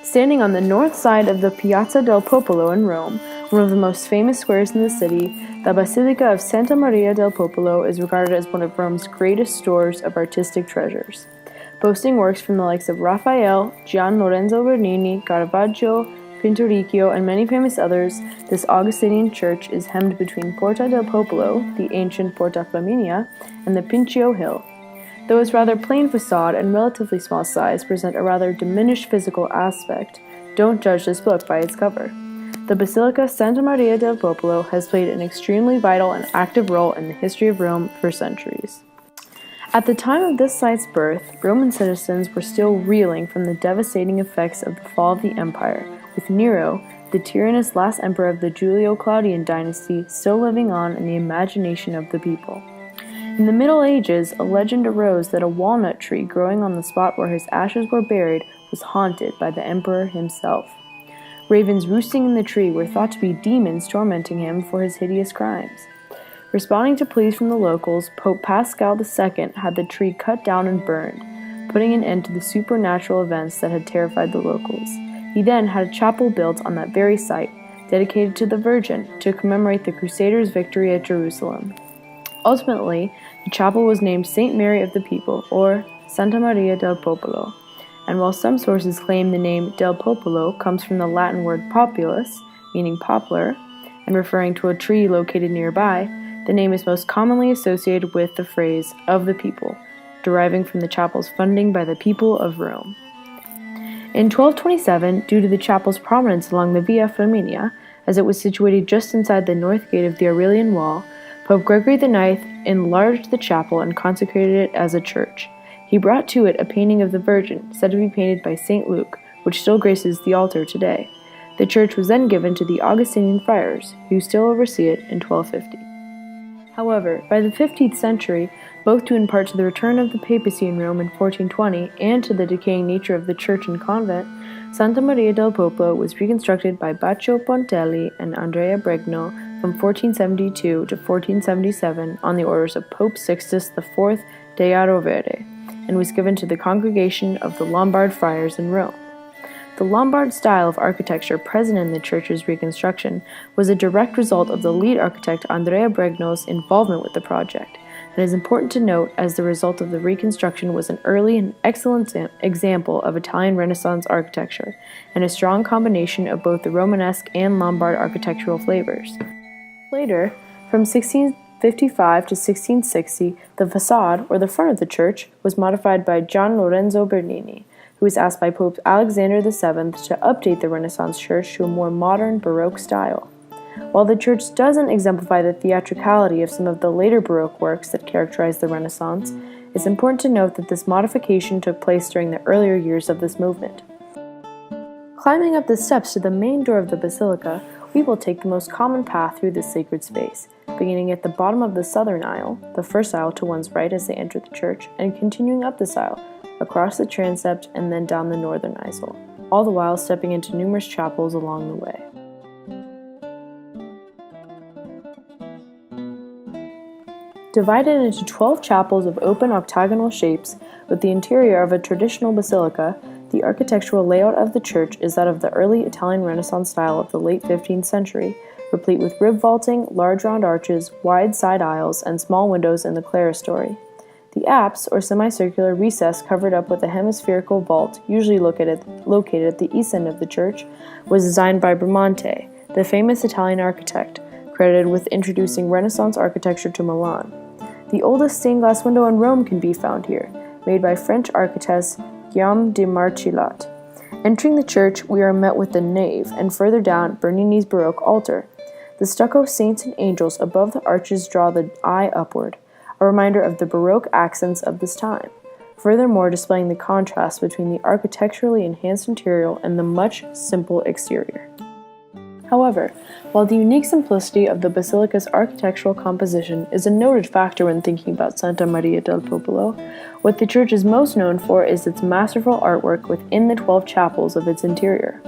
Standing on the north side of the Piazza del Popolo in Rome, one of the most famous squares in the city, the Basilica of Santa Maria del Popolo is regarded as one of Rome's greatest stores of artistic treasures. Boasting works from the likes of Raphael, Gian Lorenzo Bernini, Caravaggio, Pinturicchio, and many famous others, this Augustinian church is hemmed between Porta del Popolo, the ancient Porta Flaminia, and the Pincio Hill. Though its rather plain facade and relatively small size present a rather diminished physical aspect, don't judge this book by its cover. The Basilica Santa Maria del Popolo has played an extremely vital and active role in the history of Rome for centuries. At the time of this site's birth, Roman citizens were still reeling from the devastating effects of the fall of the empire, with Nero, the tyrannous last emperor of the Julio-Claudian dynasty, still living on in the imagination of the people. In the Middle Ages, a legend arose that a walnut tree growing on the spot where his ashes were buried was haunted by the emperor himself. Ravens roosting in the tree were thought to be demons tormenting him for his hideous crimes. Responding to pleas from the locals, Pope Pascal II had the tree cut down and burned, putting an end to the supernatural events that had terrified the locals. He then had a chapel built on that very site, dedicated to the Virgin, to commemorate the Crusaders' victory at Jerusalem. Ultimately, the chapel was named Saint Mary of the People, or Santa Maria del Popolo, and while some sources claim the name del Popolo comes from the Latin word populus, meaning poplar, and referring to a tree located nearby, the name is most commonly associated with the phrase of the people, deriving from the chapel's funding by the people of Rome. In 1227, due to the chapel's prominence along the Via Flaminia, as it was situated just inside the north gate of the Aurelian Wall, Pope Gregory IX enlarged the chapel and consecrated it as a church. He brought to it a painting of the Virgin, said to be painted by St. Luke, which still graces the altar today. The church was then given to the Augustinian friars, who still oversee it in 1250. However, by the 15th century, both due in part to the return of the papacy in Rome in 1420 and to the decaying nature of the church and convent, Santa Maria del Popolo was reconstructed by Baccio Pontelli and Andrea Bregno from 1472 to 1477 on the orders of Pope Sixtus IV de Arovere, and was given to the Congregation of the Lombard Friars in Rome. The Lombard style of architecture present in the church's reconstruction was a direct result of the lead architect Andrea Bregno's involvement with the project, and is important to note as the result of the reconstruction was an early and excellent example of Italian Renaissance architecture, and a strong combination of both the Romanesque and Lombard architectural flavors. Later, from 1655 to 1660, the facade, or the front of the church, was modified by Gian Lorenzo Bernini, who was asked by Pope Alexander VII to update the Renaissance church to a more modern Baroque style. While the church doesn't exemplify the theatricality of some of the later Baroque works that characterized the Renaissance, it's important to note that this modification took place during the earlier years of this movement. Climbing up the steps to the main door of the basilica, we will take the most common path through this sacred space, beginning at the bottom of the southern aisle, the first aisle to one's right as they enter the church, and continuing up this aisle, across the transept, and then down the northern aisle, all the while stepping into numerous chapels along the way. Divided into 12 chapels of open octagonal shapes, with the interior of a traditional basilica, the architectural layout of the church is that of the early Italian Renaissance style of the late 15th century, replete with rib vaulting, large round arches, wide side aisles, and small windows in the clerestory. The apse, or semicircular recess covered up with a hemispherical vault, usually located at the east end of the church, was designed by Bramante, the famous Italian architect, credited with introducing Renaissance architecture to Milan. The oldest stained glass window in Rome can be found here, made by French architect Guillaume de Marchillat. Entering the church, we are met with the nave, and further down, Bernini's Baroque altar. The stucco saints and angels above the arches draw the eye upward, a reminder of the Baroque accents of this time, furthermore displaying the contrast between the architecturally enhanced interior and the much simple exterior. However, while the unique simplicity of the basilica's architectural composition is a noted factor when thinking about Santa Maria del Popolo, what the church is most known for is its masterful artwork within the 12 chapels of its interior.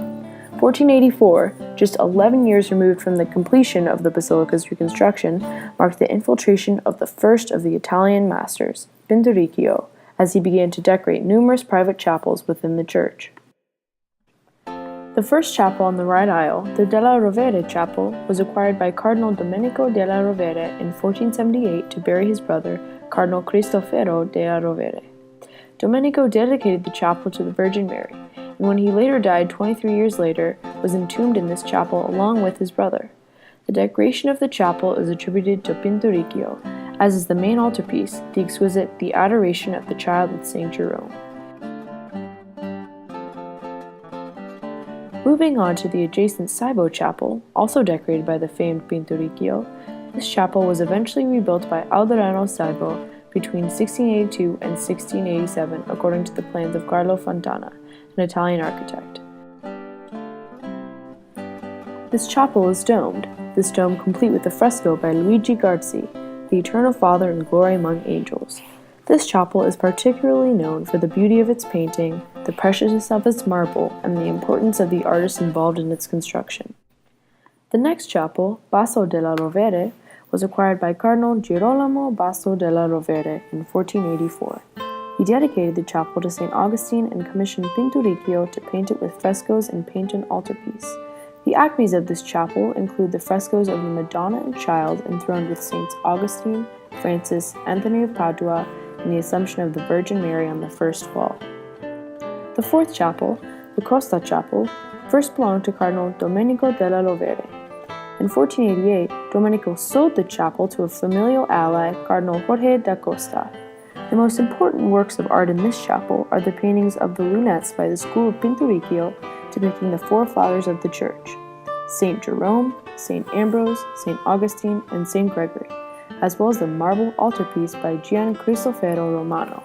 1484, just 11 years removed from the completion of the basilica's reconstruction, marked the infiltration of the first of the Italian masters, Pinturicchio, as he began to decorate numerous private chapels within the church. The first chapel on the right aisle, the Della Rovere Chapel, was acquired by Cardinal Domenico della Rovere in 1478 to bury his brother, Cardinal Cristofero della Rovere. Domenico dedicated the chapel to the Virgin Mary, and when he later died 23 years later, was entombed in this chapel along with his brother. The decoration of the chapel is attributed to Pinturicchio, as is the main altarpiece, the exquisite The Adoration of the Child with St. Jerome. Moving on to the adjacent Saibo Chapel, also decorated by the famed Pinturicchio, this chapel was eventually rebuilt by Alderano Saibo between 1682 and 1687 according to the plans of Carlo Fontana, an Italian architect. This chapel is domed, this dome complete with a fresco by Luigi Garzi, the Eternal Father in Glory Among Angels. This chapel is particularly known for the beauty of its painting, the preciousness of its marble, and the importance of the artists involved in its construction. The next chapel, Basso della Rovere, was acquired by Cardinal Girolamo Basso della Rovere in 1484. He dedicated the chapel to St. Augustine and commissioned Pinturicchio to paint it with frescoes and paint an altarpiece. The acmes of this chapel include the frescoes of the Madonna and Child enthroned with Saints Augustine, Francis, Anthony of Padua, and the Assumption of the Virgin Mary on the first wall. The fourth chapel, the Costa Chapel, first belonged to Cardinal Domenico della Rovere. In 1488, Domenico sold the chapel to a familial ally, Cardinal Jorge da Costa. The most important works of art in this chapel are the paintings of the lunettes by the school of Pinturicchio depicting the four fathers of the church, St. Jerome, St. Ambrose, St. Augustine, and St. Gregory, as well as the marble altarpiece by Gian Cristofero Romano.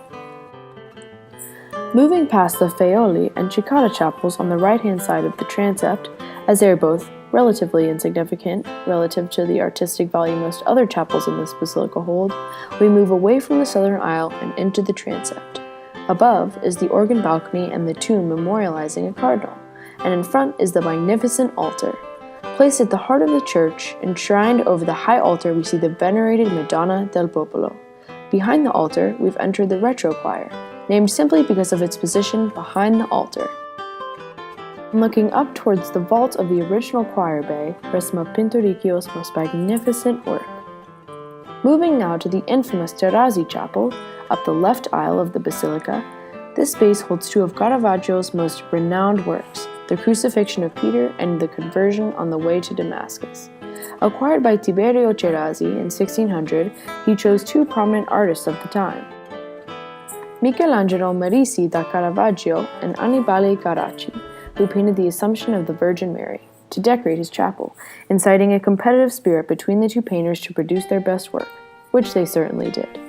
Moving past the Faioli and Cicada chapels on the right-hand side of the transept, as they are both relatively insignificant relative to the artistic value most other chapels in this basilica hold, we move away from the southern aisle and into the transept. Above is the organ balcony and the tomb memorializing a cardinal, and in front is the magnificent altar. Placed at the heart of the church, enshrined over the high altar, we see the venerated Madonna del Popolo. Behind the altar, we've entered the retro choir, named simply because of its position behind the altar. And looking up towards the vault of the original choir bay rests some of Pinturicchio's most magnificent work. Moving now to the infamous Terrazzi Chapel, up the left aisle of the basilica, this space holds two of Caravaggio's most renowned works, the Crucifixion of Peter and the Conversion on the Way to Damascus. Acquired by Tiberio Terrazzi in 1600, he chose two prominent artists of the time, Michelangelo Merisi da Caravaggio and Annibale Carracci, who painted the Assumption of the Virgin Mary, to decorate his chapel, inciting a competitive spirit between the two painters to produce their best work, which they certainly did.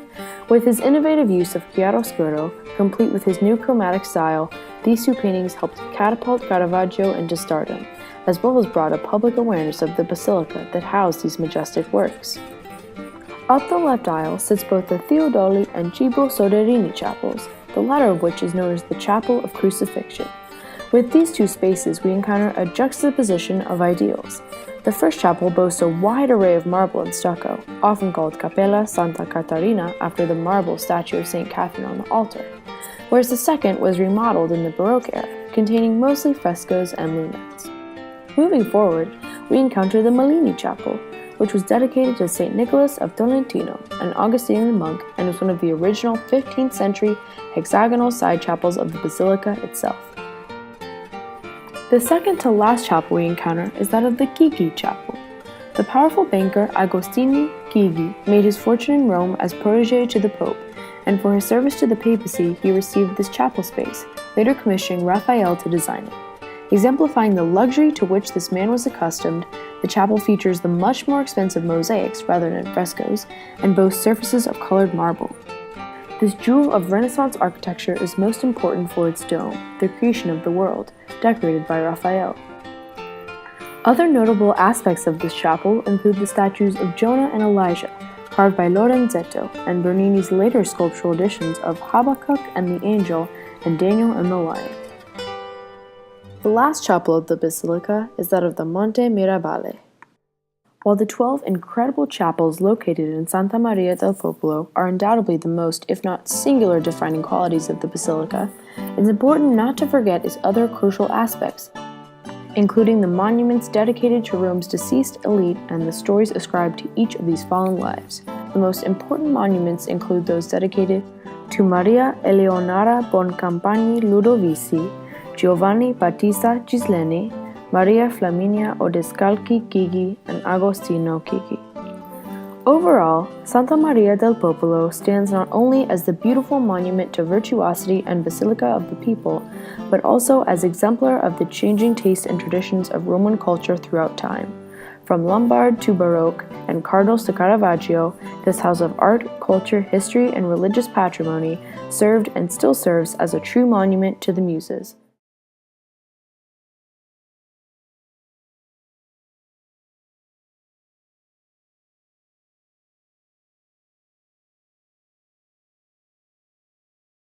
With his innovative use of chiaroscuro, complete with his new chromatic style, these two paintings helped catapult Caravaggio into stardom, as well as brought a public awareness of the basilica that housed these majestic works. Up the left aisle sits both the Theodoli and Cibo Soderini chapels, the latter of which is known as the Chapel of Crucifixion. With these two spaces, we encounter a juxtaposition of ideals. The first chapel boasts a wide array of marble and stucco, often called Cappella Santa Caterina after the marble statue of St. Catherine on the altar, whereas the second was remodeled in the Baroque era, containing mostly frescoes and lunettes. Moving forward, we encounter the Malini Chapel, which was dedicated to St. Nicholas of Tolentino, an Augustinian monk, and is one of the original 15th century hexagonal side chapels of the basilica itself. The second to last chapel we encounter is that of the Chigi Chapel. The powerful banker Agostino Chigi made his fortune in Rome as protege to the Pope, and for his service to the papacy he received this chapel space, later commissioning Raphael to design it. Exemplifying the luxury to which this man was accustomed, the chapel features the much more expensive mosaics rather than frescoes, and boasts surfaces of colored marble. This jewel of Renaissance architecture is most important for its dome, the creation of the world, decorated by Raphael. Other notable aspects of this chapel include the statues of Jonah and Elijah, carved by Lorenzetto, and Bernini's later sculptural editions of Habakkuk and the Angel and Daniel and the Lion. The last chapel of the basilica is that of the Monte Mirabale. While the 12 incredible chapels located in Santa Maria del Popolo are undoubtedly the most, if not singular, defining qualities of the basilica, it's important not to forget its other crucial aspects. including the monuments dedicated to Rome's deceased elite and the stories ascribed to each of these fallen lives. The most important monuments include those dedicated to Maria Eleonora Boncampagni Ludovici, Giovanni Battista Gisleni, Maria Flaminia Odescalchi Chigi, and Agostino Chigi. Overall, Santa Maria del Popolo stands not only as the beautiful monument to virtuosity and basilica of the people, but also as exemplar of the changing tastes and traditions of Roman culture throughout time. From Lombard to Baroque and Cardinals to Caravaggio, this house of art, culture, history, and religious patrimony served and still serves as a true monument to the Muses.